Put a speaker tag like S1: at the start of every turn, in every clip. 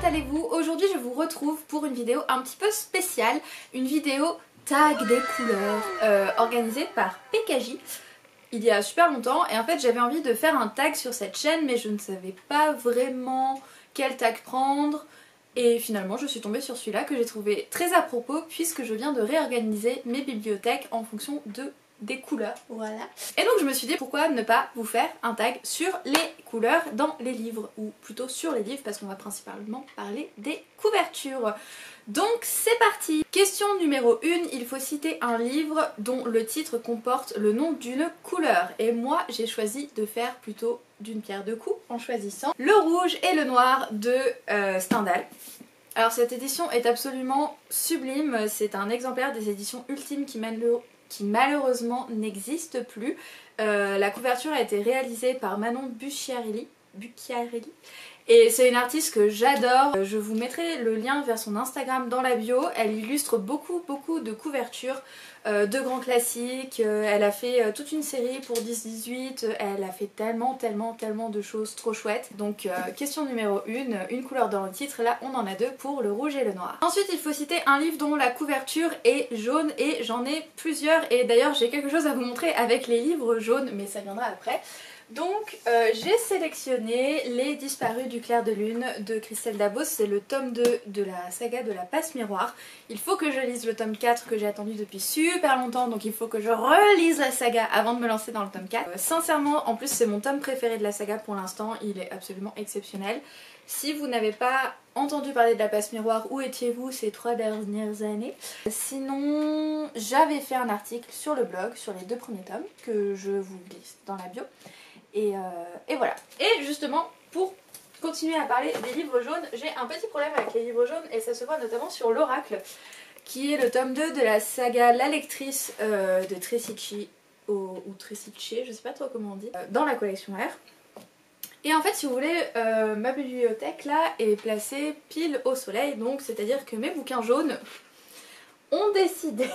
S1: allez-vous? Aujourd'hui je vous retrouve pour une vidéo un petit peu spéciale, une vidéo tag des couleurs organisée par PKJ il y a super longtemps, et en fait j'avais envie de faire un tag sur cette chaîne mais je ne savais pas vraiment quel tag prendre, et finalement je suis tombée sur celui-là que j'ai trouvé très à propos puisque je viens de réorganiser mes bibliothèques en fonction des couleurs, voilà. Et donc je me suis dit pourquoi ne pas vous faire un tag sur les couleurs dans les livres, ou plutôt sur les livres parce qu'on va principalement parler des couvertures. Donc c'est parti. Question numéro 1, il faut citer un livre dont le titre comporte le nom d'une couleur. Et moi j'ai choisi de faire plutôt d'une pierre deux coups en choisissant Le Rouge et le Noir de Stendhal. Alors cette édition est absolument sublime, c'est un exemplaire des éditions Ultimes qui malheureusement n'existe plus. La couverture a été réalisée par Manon Bucchiarelli. Et c'est une artiste que j'adore. Je vous mettrai le lien vers son Instagram dans la bio. Elle illustre beaucoup de couvertures de grands classiques. Elle a fait toute une série pour 10-18. Elle a fait tellement de choses trop chouettes. Donc question numéro 1, une couleur dans le titre. Là on en a deux pour Le Rouge et le Noir. Ensuite il faut citer un livre dont la couverture est jaune, et j'en ai plusieurs. Et d'ailleurs j'ai quelque chose à vous montrer avec les livres jaunes, mais ça viendra après. Donc j'ai sélectionné Les Disparus du clair de lune de Christelle Dabos, c'est le tome 2 de la saga de la passe miroir. Il faut que je lise le tome 4 que j'ai attendu depuis super longtemps, donc il faut que je relise la saga avant de me lancer dans le tome 4. Sincèrement, en plus c'est mon tome préféré de la saga pour l'instant, il est absolument exceptionnel. Si vous n'avez pas entendu parler de la passe miroir, où étiez-vous ces 3 dernières années? Sinon, j'avais fait un article sur le blog sur les 2 premiers tomes que je vous glisse dans la bio. Et voilà. Et justement, pour continuer à parler des livres jaunes, j'ai un petit problème avec les livres jaunes, et ça se voit notamment sur L'Oracle, qui est le tome 2 de la saga La Lectrice de Tresici, ou Tresici, je sais pas trop comment on dit, dans la collection R. Et en fait, si vous voulez, ma bibliothèque là est placée pile au soleil, donc c'est-à-dire que mes bouquins jaunes ont décidé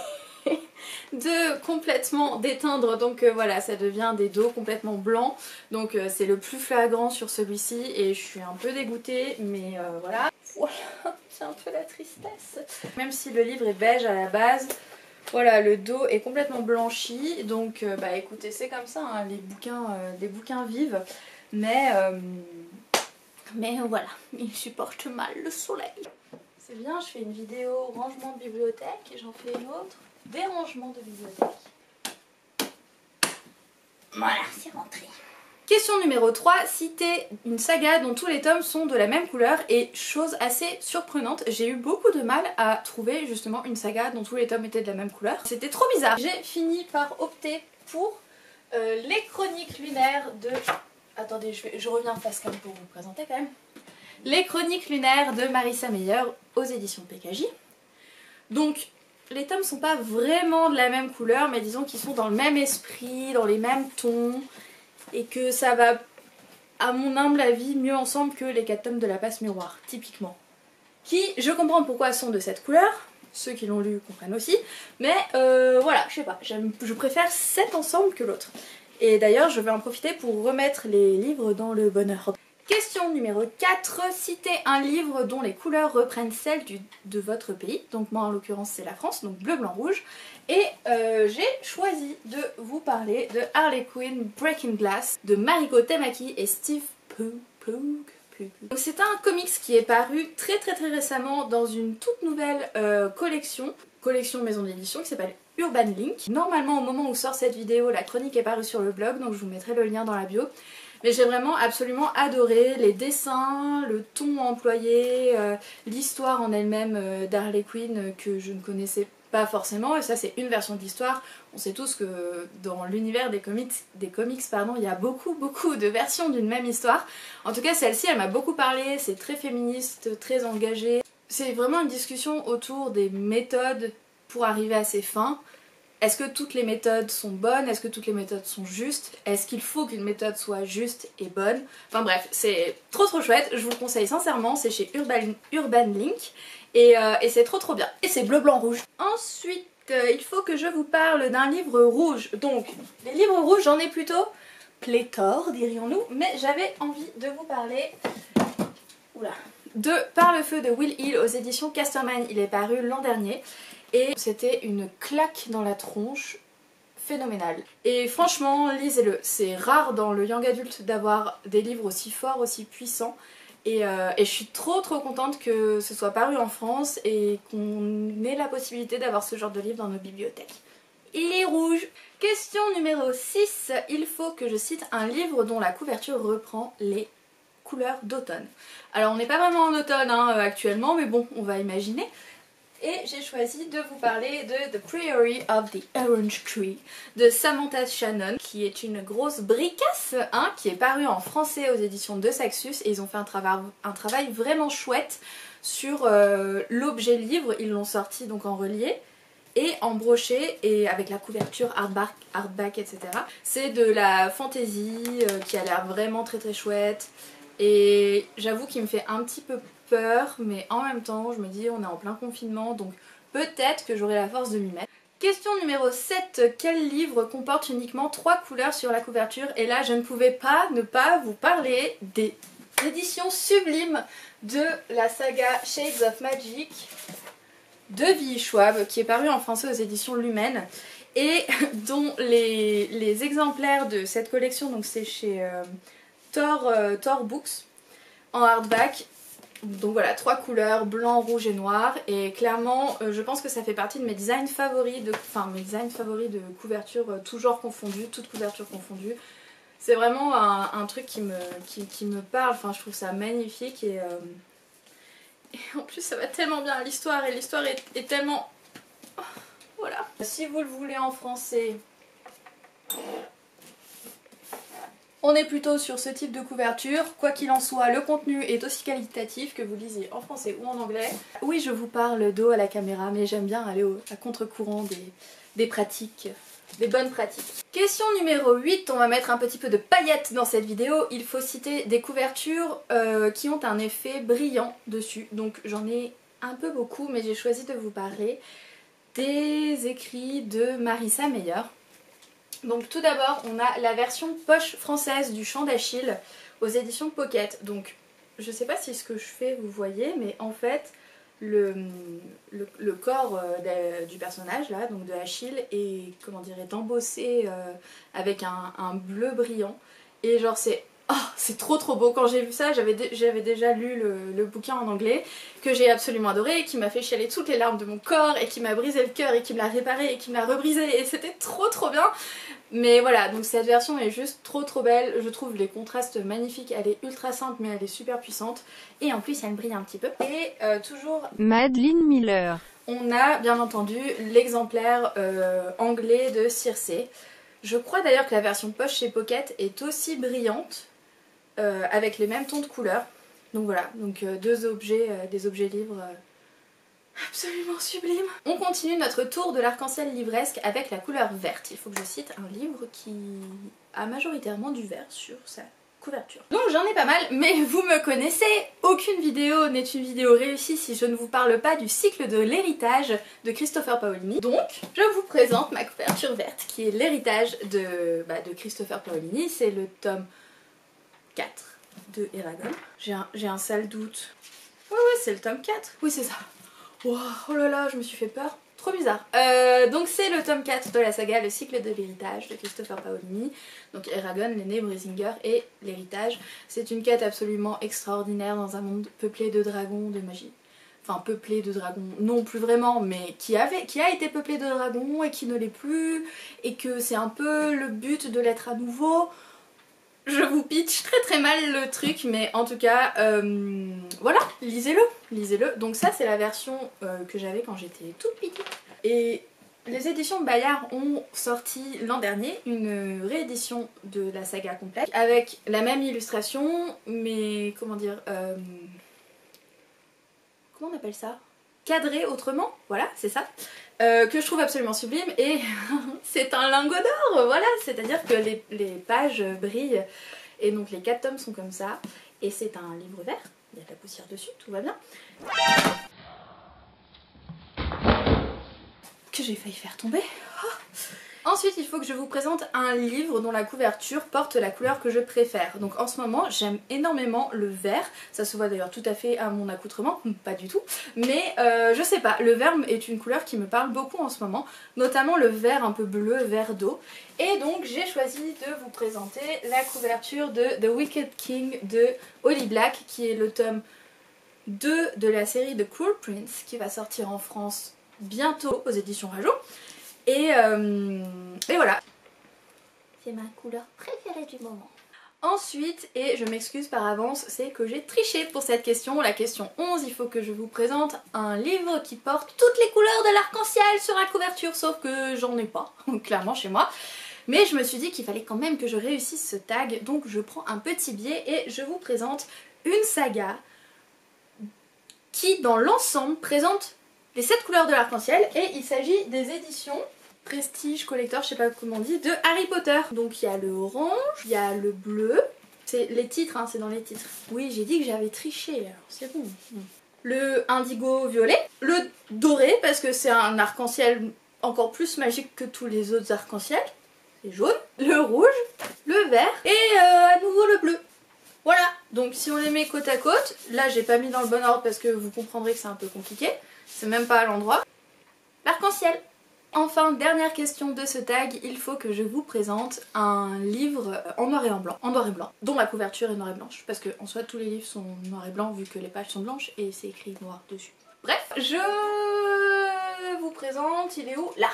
S1: de complètement d'éteindre, donc voilà, ça devient des dos complètement blancs, donc c'est le plus flagrant sur celui-ci et je suis un peu dégoûtée, mais voilà, c'est un peu la tristesse. Même si le livre est beige à la base, voilà, le dos est complètement blanchi, donc bah écoutez, c'est comme ça, hein, les bouquins vivent, mais voilà, ils supportent mal le soleil. C'est bien, je fais une vidéo rangement de bibliothèque et j'en fais une autre dérangement de bibliothèque. Voilà, c'est rentré. Question numéro 3, citer une saga dont tous les tomes sont de la même couleur, et chose assez surprenante, j'ai eu beaucoup de mal à trouver justement une saga dont tous les tomes étaient de la même couleur. C'était trop bizarre. J'ai fini par opter pour Les Chroniques lunaires de... Attendez, je reviens face cam pour vous présenter quand même. Les Chroniques lunaires de Marissa Meyer aux éditions PKJ. Donc les tomes sont pas vraiment de la même couleur, mais disons qu'ils sont dans le même esprit, dans les mêmes tons, et que ça va, à mon humble avis, mieux ensemble que les 4 tomes de la passe miroir, typiquement. Qui, je comprends pourquoi, sont de cette couleur, ceux qui l'ont lu comprennent aussi, mais voilà, je sais pas, je préfère cet ensemble que l'autre. Et d'ailleurs, je vais en profiter pour remettre les livres dans le bon ordre. Question numéro 4, citez un livre dont les couleurs reprennent celles de votre pays. Donc moi en l'occurrence c'est la France, donc bleu, blanc, rouge. Et j'ai choisi de vous parler de Harley Quinn Breaking Glass de Mariko Tamaki et Steve Pugh. C'est un comics qui est paru très récemment dans une toute nouvelle collection maison d'édition qui s'appelle Urban Link. Normalement au moment où sort cette vidéo, la chronique est parue sur le blog, donc je vous mettrai le lien dans la bio. Mais j'ai vraiment absolument adoré les dessins, le ton employé, l'histoire en elle-même d'Harley Quinn que je ne connaissais pas forcément, et ça c'est une version de l'histoire. On sait tous que dans l'univers des comics, il y a beaucoup de versions d'une même histoire. En tout cas celle-ci elle m'a beaucoup parlé, c'est très féministe, très engagé. C'est vraiment une discussion autour des méthodes pour arriver à ses fins. Est-ce que toutes les méthodes sont bonnes? Est-ce que toutes les méthodes sont justes? Est-ce qu'il faut qu'une méthode soit juste et bonne? Enfin bref, c'est trop chouette, je vous le conseille sincèrement, c'est chez Urban Link, et c'est trop bien. Et c'est bleu, blanc, rouge. Ensuite, il faut que je vous parle d'un livre rouge. Donc, les livres rouges, j'en ai plutôt pléthore, dirions-nous, mais j'avais envie de vous parler... Oula, de Par le feu de Will Hill aux éditions Casterman. Il est paru l'an dernier et c'était une claque dans la tronche phénoménale. Et franchement, lisez-le. C'est rare dans le young adulte d'avoir des livres aussi forts, aussi puissants. Et je suis trop contente que ce soit paru en France et qu'on ait la possibilité d'avoir ce genre de livre dans nos bibliothèques. Il est rouge. Question numéro 6. Il faut que je cite un livre dont la couverture reprend les couleurs d'automne. Alors on n'est pas vraiment en automne actuellement, mais bon, on va imaginer. Et j'ai choisi de vous parler de The Priory of the Orange Tree de Samantha Shannon, qui est une grosse bricasse, qui est paru en français aux éditions de Saxus, et ils ont fait un travail vraiment chouette sur l'objet livre. Ils l'ont sorti donc en relié et en brochet et avec la couverture hardback, etc. C'est de la fantasy qui a l'air vraiment très chouette. Et j'avoue qu'il me fait un petit peu peur, mais en même temps je me dis on est en plein confinement, donc peut-être que j'aurai la force de m'y mettre. Question numéro 7. Quel livre comporte uniquement 3 couleurs sur la couverture? Et là je ne pouvais pas ne pas vous parler des éditions sublimes de la saga Shades of Magic de V.E. Schwab, qui est paru en français aux éditions Lumen, et dont les exemplaires de cette collection, donc c'est chez Tor Books en hardback. Donc voilà, 3 couleurs, blanc, rouge et noir, et clairement je pense que ça fait partie de mes designs favoris de couverture, tout genre confondu, toute couverture confondue. C'est vraiment un truc qui me parle, enfin je trouve ça magnifique et en plus ça va tellement bien à l'histoire, et l'histoire est tellement... Oh, voilà. Si vous le voulez en français, on est plutôt sur ce type de couverture. Quoi qu'il en soit, le contenu est aussi qualitatif, que vous lisiez en français ou en anglais. Oui, je vous parle dos à la caméra, mais j'aime bien aller à contre-courant des pratiques, des bonnes pratiques. Question numéro 8, on va mettre un petit peu de paillettes dans cette vidéo. Il faut citer des couvertures qui ont un effet brillant dessus. Donc j'en ai un peu beaucoup, mais j'ai choisi de vous parler des écrits de Marissa Meyer. Donc tout d'abord on a la version poche française du Chant d'Achille aux éditions Pocket. Donc je sais pas si ce que je fais vous voyez, mais en fait le corps du personnage là, donc de Achille, est, comment dire, est embossé avec un bleu brillant, et genre c'est trop beau. Quand j'ai vu ça, j'avais déjà lu le bouquin en anglais, que j'ai absolument adoré, qui m'a fait chialer toutes les larmes de mon corps, et qui m'a brisé le cœur, et qui me l'a réparé, et qui me l'a rebrisé, et c'était trop bien. Mais voilà, donc cette version est juste trop belle, je trouve les contrastes magnifiques, elle est ultra simple mais elle est super puissante, et en plus elle brille un petit peu. Et toujours
S2: Madeline Miller.
S1: On a bien entendu l'exemplaire anglais de Circe. Je crois d'ailleurs que la version poche chez Pocket est aussi brillante, avec les mêmes tons de couleurs. Donc voilà, donc deux objets, des objets livres absolument sublimes. On continue notre tour de l'arc-en-ciel livresque avec la couleur verte. Il faut que je cite un livre qui a majoritairement du vert sur sa couverture. Donc j'en ai pas mal, mais vous me connaissez, aucune vidéo n'est une vidéo réussie si je ne vous parle pas du cycle de l'héritage de Christopher Paolini. Donc je vous présente ma couverture verte, qui est l'héritage de Christopher Paolini. C'est le tome 4 de Eragon. J'ai un sale doute. Ouais, c'est le tome 4. Oui, c'est ça. Wow, oh là là, je me suis fait peur. Trop bizarre. Donc c'est le tome 4 de la saga Le cycle de l'héritage de Christopher Paolini. Donc Eragon, l'aîné, Brisinger et l'héritage. C'est une quête absolument extraordinaire dans un monde peuplé de dragons, de magie. Enfin peuplé de dragons, non plus vraiment, mais qui a été peuplé de dragons et qui ne l'est plus. Et que c'est un peu le but de l'être à nouveau. Je vous pitch très mal le truc, mais en tout cas, voilà, lisez-le. Donc ça c'est la version que j'avais quand j'étais toute petite. Et les éditions Bayard ont sorti l'an dernier une réédition de la saga complète, avec la même illustration, mais comment dire, comment on appelle ça? Cadré autrement, voilà, c'est ça. Que je trouve absolument sublime, et c'est un lingot d'or, voilà, c'est-à-dire que les pages brillent, et donc les 4 tomes sont comme ça, et c'est un livre vert, il y a de la poussière dessus, tout va bien. Que j'ai failli faire tomber. Oh. Ensuite il faut que je vous présente un livre dont la couverture porte la couleur que je préfère. Donc en ce moment j'aime énormément le vert, ça se voit d'ailleurs tout à fait à mon accoutrement, pas du tout, mais je sais pas, le vert est une couleur qui me parle beaucoup en ce moment, notamment le vert un peu bleu, vert d'eau. Et donc j'ai choisi de vous présenter la couverture de The Wicked King de Holly Black, qui est le tome 2 de la série de Cruel Prince qui va sortir en France bientôt aux éditions Rajo. Et voilà. C'est ma couleur préférée du moment. Ensuite, et je m'excuse par avance, c'est que j'ai triché pour cette question. La question 11, il faut que je vous présente un livre qui porte toutes les couleurs de l'arc-en-ciel sur la couverture, sauf que j'en ai pas, clairement chez moi. Mais je me suis dit qu'il fallait quand même que je réussisse ce tag, donc je prends un petit biais et je vous présente une saga qui, dans l'ensemble, présente les 7 couleurs de l'arc-en-ciel, et il s'agit des éditions Prestige Collector, je sais pas comment on dit, de Harry Potter. Donc il y a le orange, il y a le bleu, c'est les titres, hein, c'est dans les titres. Oui, j'ai dit que j'avais triché, alors c'est bon. Le indigo violet, le doré, parce que c'est un arc-en-ciel encore plus magique que tous les autres arcs-en-ciel, c'est jaune, le rouge, le vert, et à nouveau le bleu. Voilà, donc si on les met côte à côte, là j'ai pas mis dans le bon ordre parce que vous comprendrez que c'est un peu compliqué, c'est même pas à l'endroit. L'arc-en-ciel. Enfin, dernière question de ce tag, il faut que je vous présente un livre en noir et blanc, dont la couverture est noire et blanche, parce que en soi tous les livres sont noir et blanc vu que les pages sont blanches et c'est écrit noir dessus. Bref, je vous présente, il est où? Là.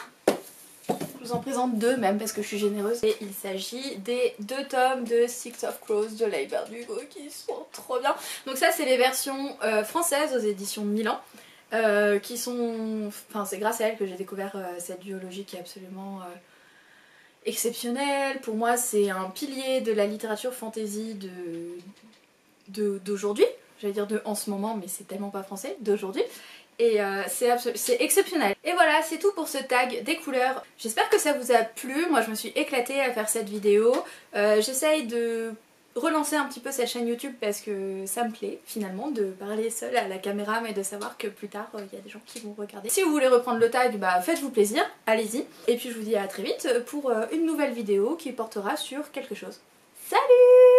S1: Je vous en présente 2 même parce que je suis généreuse. Et il s'agit des 2 tomes de Six of Crows de Leigh Bardugo qui sont trop bien. Donc ça c'est les versions françaises aux éditions Milan. Qui sont... Enfin c'est grâce à elle que j'ai découvert cette duologie qui est absolument exceptionnelle. Pour moi c'est un pilier de la littérature fantasy d'aujourd'hui. J'allais dire de en ce moment mais c'est tellement pas français, d'aujourd'hui. Et c'est exceptionnel. Et voilà, c'est tout pour ce tag des couleurs. J'espère que ça vous a plu. Moi je me suis éclatée à faire cette vidéo. J'essaye de relancer un petit peu cette chaîne YouTube parce que ça me plaît finalement de parler seule à la caméra, mais de savoir que plus tard il y a des gens qui vont regarder. Si vous voulez reprendre le tag, bah faites-vous plaisir, allez-y. Et puis je vous dis à très vite pour une nouvelle vidéo qui portera sur quelque chose. Salut!